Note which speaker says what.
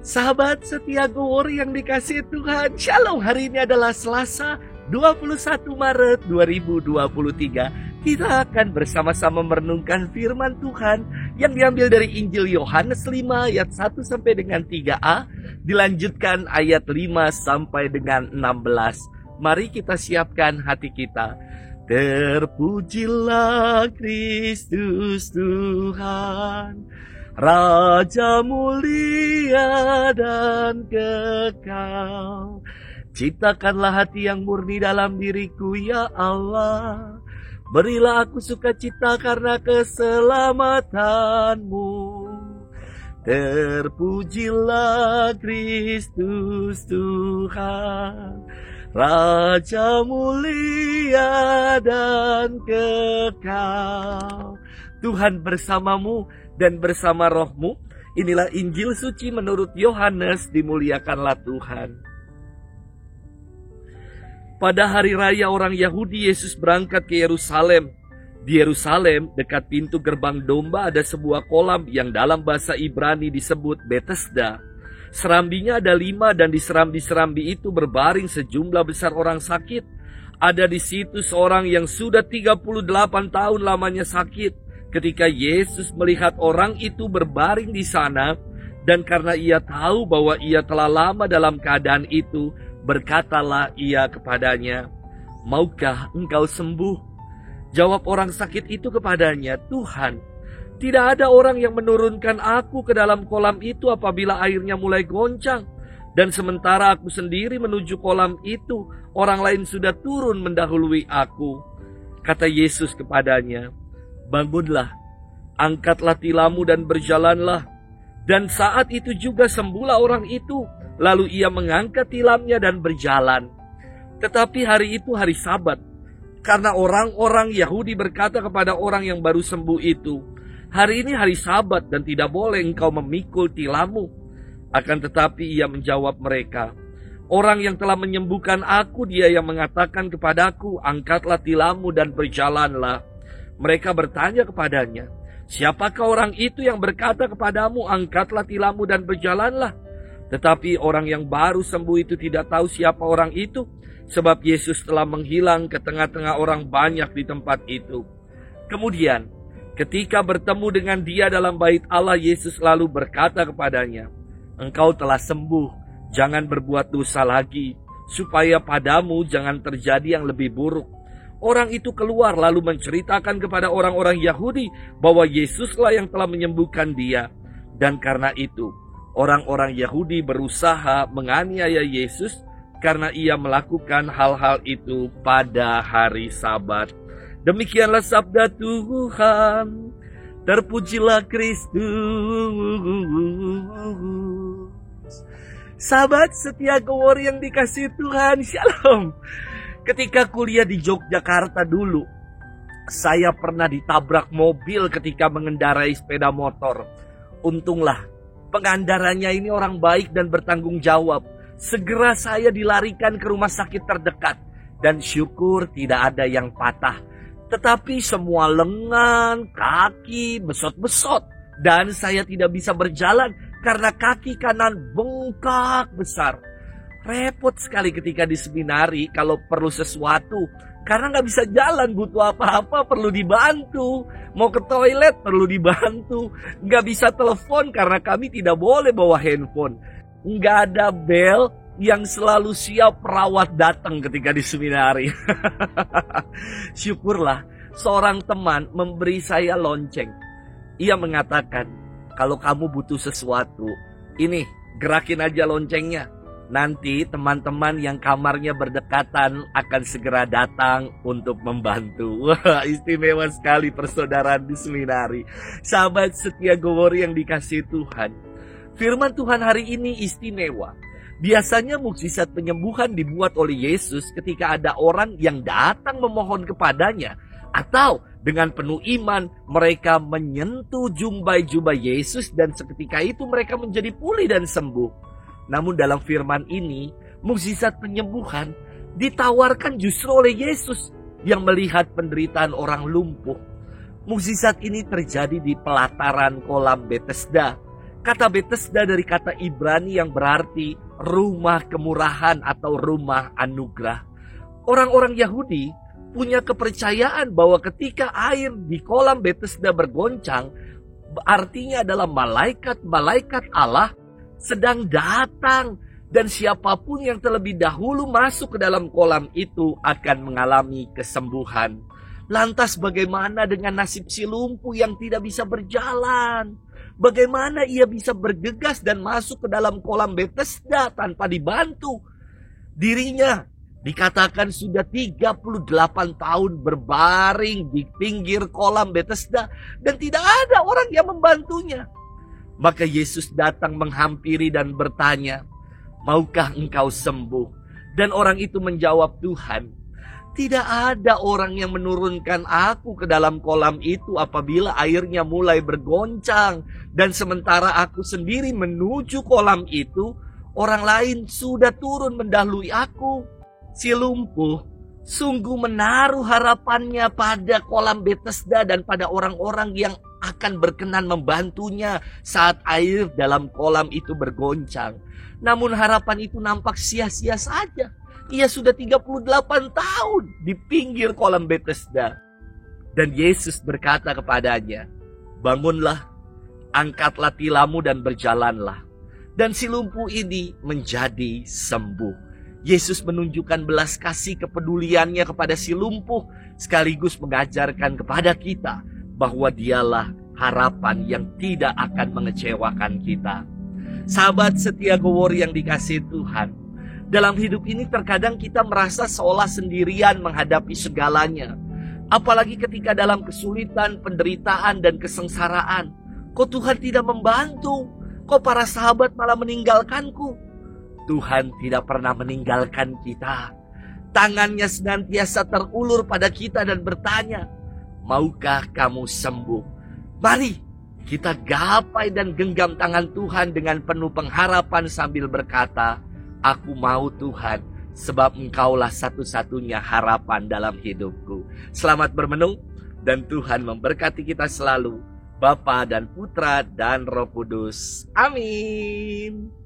Speaker 1: Sahabat setia Gowor yang dikasihi Tuhan, Shalom. Hari ini adalah Selasa 21 Maret 2023. Kita akan bersama-sama merenungkan firman Tuhan yang diambil dari Injil Yohanes 5 ayat 1 sampai dengan 3a, dilanjutkan ayat 5 sampai dengan 16. Mari kita siapkan hati kita. Terpujilah Kristus Tuhan, Raja mulia dan kekal. Ciptakanlah hati yang murni dalam diriku, ya Allah. Berilah aku sukacita karena keselamatanmu. Terpujilah Kristus Tuhan, Raja mulia dan kekal. Tuhan bersamamu dan bersama rohmu. Inilah Injil suci menurut Yohanes, dimuliakanlah Tuhan. Pada hari raya orang Yahudi, Yesus berangkat ke Yerusalem. Di Yerusalem, dekat pintu gerbang domba ada sebuah kolam yang dalam bahasa Ibrani disebut Betesda. Serambinya ada 5 dan di serambi-serambi itu berbaring sejumlah besar orang sakit. Ada di situ seorang yang sudah 38 tahun lamanya sakit. Ketika Yesus melihat orang itu berbaring di sana, dan karena ia tahu bahwa ia telah lama dalam keadaan itu, berkatalah ia kepadanya, "Maukah engkau sembuh?" Jawab orang sakit itu kepadanya, "Tuhan, tidak ada orang yang menurunkan aku ke dalam kolam itu apabila airnya mulai goncang. Dan sementara aku sendiri menuju kolam itu, orang lain sudah turun mendahului aku." Kata Yesus kepadanya, "Bangunlah, angkatlah tilammu dan berjalanlah." Dan saat itu juga sembuhlah orang itu. Lalu ia mengangkat tilamnya dan berjalan. Tetapi hari itu hari Sabat. Karena orang-orang Yahudi berkata kepada orang yang baru sembuh itu, "Hari ini hari Sabat dan tidak boleh engkau memikul tilammu." Akan tetapi ia menjawab mereka, "Orang yang telah menyembuhkan aku, dia yang mengatakan kepadaku, 'Angkatlah tilammu dan berjalanlah.'" Mereka bertanya kepadanya, "Siapakah orang itu yang berkata kepadamu, 'Angkatlah tilammu dan berjalanlah'?" Tetapi orang yang baru sembuh itu tidak tahu siapa orang itu, sebab Yesus telah menghilang ke tengah-tengah orang banyak di tempat itu. Kemudian, ketika bertemu dengan dia dalam bait Allah, Yesus lalu berkata kepadanya, "Engkau telah sembuh, jangan berbuat dosa lagi, supaya padamu jangan terjadi yang lebih buruk." Orang itu keluar lalu menceritakan kepada orang-orang Yahudi bahwa Yesuslah yang telah menyembuhkan dia. Dan karena itu, orang-orang Yahudi berusaha menganiaya Yesus karena ia melakukan hal-hal itu pada hari Sabat. Demikianlah sabda Tuhan. Terpujilah Kristus. Sahabat setia Gowor yang dikasihi Tuhan, Shalom. Ketika kuliah di Yogyakarta dulu, saya pernah ditabrak mobil ketika mengendarai sepeda motor. Untunglah pengendaranya ini orang baik dan bertanggung jawab. Segera saya dilarikan ke rumah sakit terdekat. Dan syukur tidak ada yang patah. Tetapi semua lengan, kaki, besot-besot. Dan saya tidak bisa berjalan karena kaki kanan bengkak besar. Repot sekali ketika di seminari kalau perlu sesuatu. Karena nggak bisa jalan, butuh apa-apa perlu dibantu. Mau ke toilet perlu dibantu. Nggak bisa telepon karena kami tidak boleh bawa handphone. Nggak ada bel yang selalu siap perawat datang ketika di seminari. Syukurlah seorang teman memberi saya lonceng. Ia mengatakan, "Kalau kamu butuh sesuatu, ini gerakin aja loncengnya. Nanti teman-teman yang kamarnya berdekatan akan segera datang untuk membantu." Wah, istimewa sekali persaudaraan di seminari. Sahabat setia Gowor yang dikasihi Tuhan, firman Tuhan hari ini istimewa. Biasanya mukjizat penyembuhan dibuat oleh Yesus ketika ada orang yang datang memohon kepadanya. Atau dengan penuh iman mereka menyentuh jubah Yesus dan seketika itu mereka menjadi pulih dan sembuh. Namun dalam firman ini, mukjizat penyembuhan ditawarkan justru oleh Yesus yang melihat penderitaan orang lumpuh. Mukjizat ini terjadi di pelataran kolam Betesda. Kata Betesda dari kata Ibrani yang berarti rumah kemurahan atau rumah anugerah. Orang-orang Yahudi punya kepercayaan bahwa ketika air di kolam Betesda bergoncang, artinya adalah malaikat-malaikat Allah sedang datang. Dan siapapun yang terlebih dahulu masuk ke dalam kolam itu akan mengalami kesembuhan. Lantas bagaimana dengan nasib si lumpuh yang tidak bisa berjalan? Bagaimana ia bisa bergegas dan masuk ke dalam kolam Betesda tanpa dibantu? Dirinya dikatakan sudah 38 tahun berbaring di pinggir kolam Betesda dan tidak ada orang yang membantunya. Maka Yesus datang menghampiri dan bertanya, "Maukah engkau sembuh?" Dan orang itu menjawab, "Tuhan, tidak ada orang yang menurunkan aku ke dalam kolam itu apabila airnya mulai bergoncang. Dan sementara aku sendiri menuju kolam itu, orang lain sudah turun mendahului aku." Si lumpuh sungguh menaruh harapannya pada kolam Betesda dan pada orang-orang yang akan berkenan membantunya saat air dalam kolam itu bergoncang. Namun harapan itu nampak sia-sia saja. Ia sudah 38 tahun di pinggir kolam Betesda. Dan Yesus berkata kepadanya, "Bangunlah, angkatlah tilammu dan berjalanlah." Dan si lumpuh ini menjadi sembuh. Yesus menunjukkan belas kasih kepeduliannya kepada si lumpuh, sekaligus mengajarkan kepada kita bahwa dialah harapan yang tidak akan mengecewakan kita. Sahabat setia Gowor yang dikasihi Tuhan, dalam hidup ini terkadang kita merasa seolah sendirian menghadapi segalanya. Apalagi ketika dalam kesulitan, penderitaan, dan kesengsaraan. Kok Tuhan tidak membantu? Kok para sahabat malah meninggalkanku? Tuhan tidak pernah meninggalkan kita. Tangannya senantiasa terulur pada kita dan bertanya, "Maukah kamu sembuh?" Mari kita gapai dan genggam tangan Tuhan dengan penuh pengharapan sambil berkata, "Aku mau Tuhan, sebab Engkaulah satu-satunya harapan dalam hidupku." Selamat bermenung dan Tuhan memberkati kita selalu, Bapa dan Putra dan Roh Kudus. Amin.